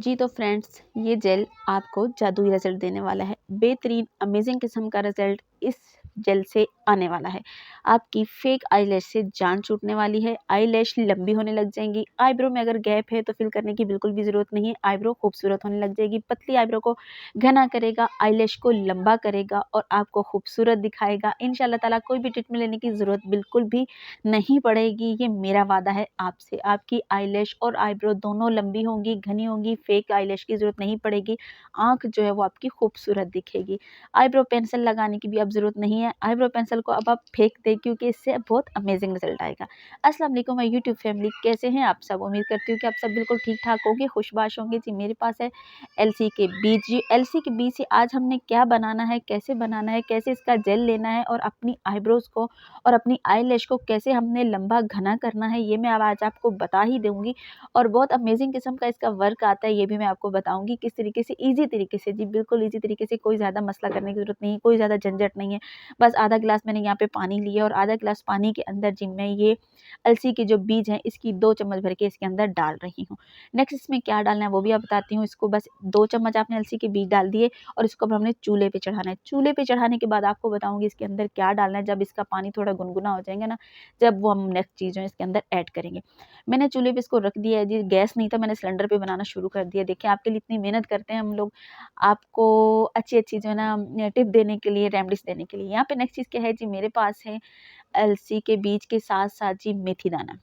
जी तो फ्रेंड्स, ये जेल आपको जादुई रिजल्ट देने वाला है। बेहतरीन अमेजिंग किस्म का रिजल्ट इस जेल से आने वाला है। आपकी फेक आईलैश से जान छूटने वाली है। आईलैश लंबी होने लग जाएंगी। आईब्रो में अगर गैप है तो फिल करने की बिल्कुल भी ज़रूरत नहीं है। आईब्रो खूबसूरत होने लग जाएगी। पतली आईब्रो को घना करेगा, आईलैश को लंबा करेगा और आपको खूबसूरत दिखाएगा। इंशाल्लाह ताला कोई भी ट्रीटमेंट लेने की ज़रूरत बिल्कुल भी नहीं पड़ेगी। ये मेरा वादा है आपसे। आपकी आईलैश और आईब्रो दोनों लंबी होंगी, घनी होंगी। फेक आईलैश की ज़रूरत नहीं पड़ेगी। आँख जो है वो आपकी खूबसूरत दिखेगी। आईब्रो पेंसिल लगाने की भी अब ज़रूरत नहीं है। आईब्रो पेंसिल को अब आप फेंक दें क्योंकि इससे बहुत अमेजिंग रिजल्ट आएगा। अस्सलाम वालेकुम माय यूट्यूब फैमिली, कैसे हैं आप सब? उम्मीद करती हूँ कि आप सब बिल्कुल ठीक-ठाक होंगे, खुशबाश होंगे। जी मेरे पास है एलसी के बीज। जी एलसी के बीज से आज हमने क्या बनाना है, कैसे बनाना है, कैसे इसका जेल लेना है और अपनी आईब्रोज़ को और अपनी आईलैश को कैसे हमने लंबा घना करना है, ये मैं अब आज आपको बता ही दूँगी। और बहुत अमेजिंग किस्म का इसका वर्क आता है, ये भी मैं आपको बताऊँगी किस तरीके से, ईज़ी तरीके से। जी बिल्कुल ईज़ी तरीके से, कोई ज़्यादा मसला करने की ज़रूरत नहीं है, कोई ज़्यादा झंझट नहीं है। बस आधा गिलास मैंने यहाँ पे पानी लिया और आधा गिलास पानी के अंदर जी मैं ये अलसी के जो बीज हैं इसकी 2 चम्मच भर के इसके अंदर डाल रही हूँ। नेक्स्ट इसमें क्या डालना है वो भी आप बताती हूँ। इसको बस 2 चम्मच आपने अलसी के बीज डाल दिए और इसको अब हमने चूल्हे पे चढ़ाना है। चूल्हे पे चढ़ाने के बाद आपको बताऊँगी इसके अंदर क्या डालना है। जब इसका पानी थोड़ा गुनगुना हो जाएगा ना, जब वो हम नेक्स्ट चीज़ें इसके अंदर ऐड करेंगे। मैंने चूल्हे पे इसको रख दिया है जी, गैस नहीं था, मैंने सिलेंडर पे बनाना शुरू कर दिया। देखिए आपके लिए इतनी मेहनत करते हैं हम लोग, आपको अच्छी-अच्छी जो है ना टिप देने के लिए, रेमेडीज़ देने के लिए। यहाँ पे नेक्स्ट चीज़ क्या है जी, मेरे पास है अलसी के बीज के साथ-साथ जी मेथी दाना।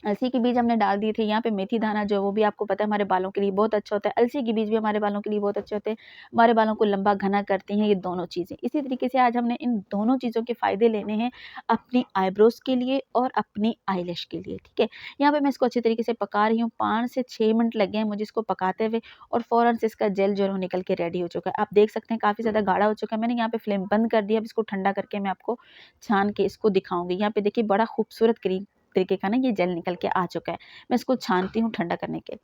अलसी के बीज हमने डाल दिए थे। यहाँ पे मेथी दाना जो है वो भी आपको पता है हमारे बालों के लिए बहुत अच्छा होता है। अलसी के बीज भी हमारे बालों के लिए बहुत अच्छे होते हैं। हमारे बालों को लंबा घना करती हैं ये दोनों चीज़ें। इसी तरीके से आज हमने इन दोनों चीज़ों के फ़ायदे लेने हैं अपनी आईब्रोज़ के लिए और अपनी आईलैश के लिए, ठीक है? यहाँ पे मैं इसको अच्छे तरीके से पका रही हूँ। 5 से 6 मिनट लगे हैं मुझे इसको पकाते हुए और फ़ौरन से इसका जेल जो है वो निकल के रेडी हो चुका है। आप देख सकते हैं काफ़ी ज़्यादा गाढ़ा हो चुका है। मैंने यहाँ पे फ्लेम बंद कर दिया। अब इसको ठंडा करके मैं आपको छान के इसको दिखाऊँगी। यहाँ पे देखिए बड़ा खूबसूरत क्रीम तरीके का ना ये जेल निकल के आ चुका है। मैं इसको छानती हूँ ठंडा करने के।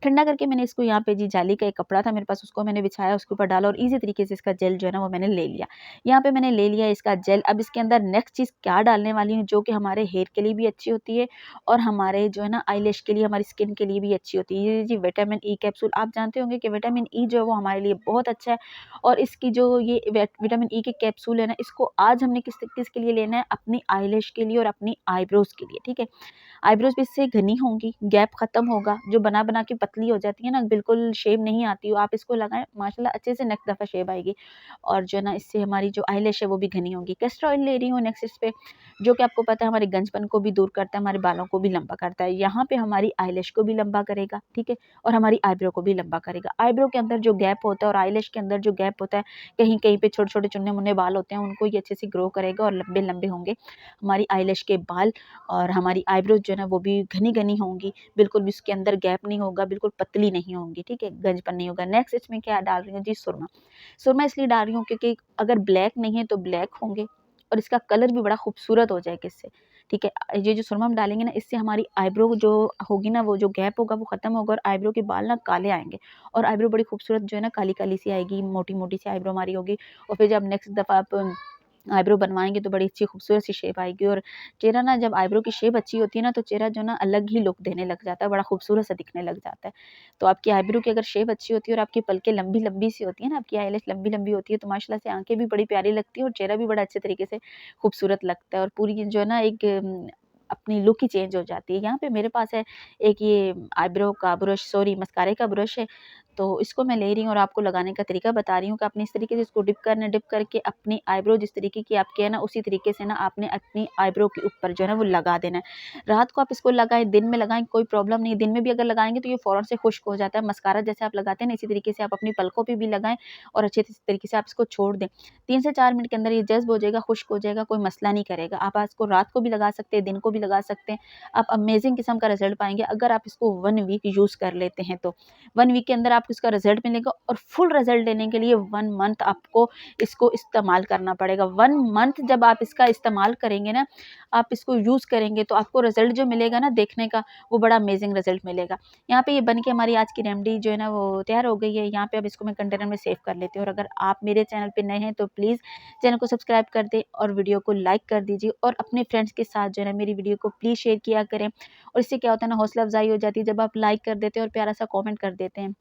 ठंडा करके मैंने इसको यहाँ पे जी जाली का एक कपड़ा था मेरे पास, उसको मैंने बिछाया, उसके ऊपर डाला और ईज़ी तरीके से इसका जेल जो है ना वो मैंने ले लिया। यहाँ पे मैंने ले लिया इसका जेल। अब इसके अंदर नेक्स्ट चीज़ क्या डालने वाली हूँ जो कि हमारे हेयर के लिए भी अच्छी होती है और हमारे जो है ना आईलैश के लिए, हमारी स्किन के लिए भी अच्छी होती है। ये जी विटामिन ई कैप्सूल। आप जानते होंगे कि विटामिन ई जो है वो हमारे लिए बहुत अच्छा है और इसकी जो ये विटामिन ई के कैप्सूल है ना, इसको आज हमने किसके लिए लेना है? अपनी आईलैश के लिए और अपनी आईब्रोज़ के लिए, ठीक है? आईब्रोज़ भी इससे घनी होंगी, गैप ख़त्म होगा, जो बना-बना के पतली हो जाती है ना, बिल्कुल शेप नहीं आती हो, आप इसको लगाएँ माशाल्लाह अच्छे से नेक्स्ट दफ़ा शेप आएगी। और जो है ना इससे हमारी जो आईलैश है वो भी घनी होगी। कैस्टर ऑयल ले रही हूँ नेक्स्ट इस पे, जो कि आपको पता है हमारे गंजपन को भी दूर करता है, हमारे बालों को भी लंबा करता है। यहाँ पे हमारी आईलैश को भी लंबा करेगा, ठीक है? और हमारी आईब्रो को भी लंबा करेगा। आईब्रो के अंदर जो गैप होता है और आईलैश के अंदर जो गैप होता है, कहीं-कहीं पे छोटे-छोटे चुन्ने-मुन्ने बाल होते हैं, उनको ये अच्छे से ग्रो करेगा और लंबे-लंबे होंगे हमारी आईलैश के बाल। और हमारी आईब्रोज़ जो है ना वो भी घनी-घनी होंगी, बिल्कुल भी उसके अंदर गैप नहीं होगा, बिल्कुल पतली नहीं होंगी, ठीक है? गंजपन नहीं होगा। नेक्स्ट इसमें क्या डाल रही हूँ जी, सुरमा। सुरमा इसलिए डाल रही हूँ क्योंकि अगर ब्लैक नहीं है तो ब्लैक होंगे और इसका कलर भी बड़ा खूबसूरत हो जाएगा इससे, ठीक है? ये जो सुरमा हम डालेंगे ना, इससे हमारी आईब्रो जो होगी ना, वो जो गैप होगा वो ख़त्म होगा और आईब्रो के बाल ना काले आएँगे और आईब्रो बड़ी खूबसूरत जो है ना काली-काली सी आएगी, मोटी-मोटी सी आईब्रो हमारी होगी। और फिर जब नेक्स्ट दफ़ा आप आईब्रो बनवाएँगे तो बड़ी अच्छी खूबसूरत सी शेप आएगी और चेहरा ना, जब आईब्रो की शेप अच्छी होती है ना, तो चेहरा जो ना अलग ही लुक देने लग जाता है, बड़ा खूबसूरत सा दिखने लग जाता है। तो आपकी आईब्रो की अगर शेप अच्छी होती है और आपकी पलकें लंबी-लंबी सी होती है ना, आपकी आईलैश लंबी-लंबी होती है, तो माशाल्लाह से आँखें भी बड़ी प्यारी लगती हैं और चेहरा भी बड़ा अच्छे तरीके से खूबसूरत लगता है और पूरी जो है ना एक अपनी लुक ही चेंज हो जाती है। यहाँ पे मेरे पास है एक ये आईब्रो का ब्रश, सॉरी मस्कारे का ब्रश है, तो इसको मैं ले रही हूँ और आपको लगाने का तरीका बता रही हूँ कि आपने इस तरीके से इसको डिप करके अपनी आईब्रो जिस तरीके की आपकी है ना, उसी तरीके से ना आपने अपनी आईब्रो के ऊपर जो है ना वो लगा देना है। रात को आप इसको लगाएँ, दिन में लगाएँ, कोई प्रॉब्लम नहीं है। दिन में भी अगर लगाएँगे तो ये फ़ौरन से खुश्क हो जाता है। मस्कारा जैसे आप लगाते हैं ना, इसी तरीके से आप अपनी पलकों पे भी लगाएँ और अच्छे तरीके से आप इसको छोड़ दें। 3 से 4 मिनट के अंदर ये जज़्ब हो जाएगा, खुश्क हो जाएगा, कोई मसला नहीं करेगा। आप इसको रात को भी लगा सकते हैं, दिन को भी लगा सकते हैं। आप अमेज़िंग किस्म का रिज़ल्ट पाएँगे अगर आप इसको 1 वीक यूज़ कर लेते हैं तो। 1 वीक के अंदर आपको इसका रिज़ल्ट मिलेगा और फुल रिज़ल्ट लेने के लिए 1 मंथ आपको इसको इस्तेमाल करना पड़ेगा। 1 मंथ जब आप इसका इस्तेमाल करेंगे ना, आप इसको यूज़ करेंगे तो आपको रिज़ल्ट जो मिलेगा ना देखने का, वो बड़ा अमेज़िंग रिज़ल्ट मिलेगा। यहाँ पे ये बन के हमारी आज की रेमेडी जो है ना वो तैयार हो गई है। यहाँ पे अब इसको मैं कंटेनर में सेव कर लेती हूँ और अगर आप मेरे चैनल पे नए हैं तो प्लीज़ चैनल को सब्सक्राइब कर दें और वीडियो को लाइक कर दीजिए और अपने फ्रेंड्स के साथ जो है ना मेरी वीडियो को प्लीज़ शेयर किया करें। और इससे क्या होता है ना, हौसला अफ़ज़ाई हो जाती है जब आप लाइक कर देते हैं और प्यारा सा कमेंट कर देते हैं।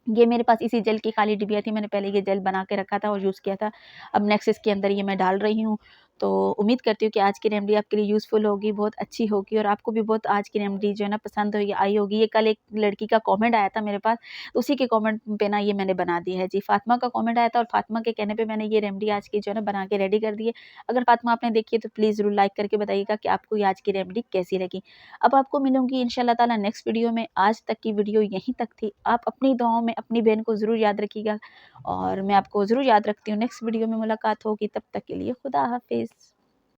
ये मेरे पास इसी जेल की खाली डिबिया थी, मैंने पहले ये जेल बना के रखा था और यूज़ किया था। अब नेक्स्ट इसके अंदर ये मैं डाल रही हूँ। तो उम्मीद करती हूँ कि आज की रेमेडी आपके लिए यूज़फुल होगी, बहुत अच्छी होगी और आपको भी बहुत आज की रेमेडी जो है ना पसंद होगी आई होगी। ये कल एक लड़की का कमेंट आया था मेरे पास, उसी के कमेंट पे ना ये मैंने बना दी है जी। फ़ातिमा का कमेंट आया था और फ़ातिमा के कहने पे मैंने ये रेमेडी आज की जो है ना बना के रेडी कर दी है। अगर फ़ातिमा आपने देखी है तो प्लीज़ ज़रूर लाइक करके बताइएगा कि आपको ये आज की रेमेडी कैसी लगी। अब आपको मिलूँगी इंशाअल्लाह ताला नेक्स्ट वीडियो में। आज तक की वीडियो यहीं तक थी। आप अपनी दुआओं में अपनी बहन को ज़रूर याद रखिएगा और मैं आपको ज़रूर याद रखती हूँ। नेक्स्ट वीडियो में मुलाकात होगी, तब तक के लिए खुदा हाफ़िज़।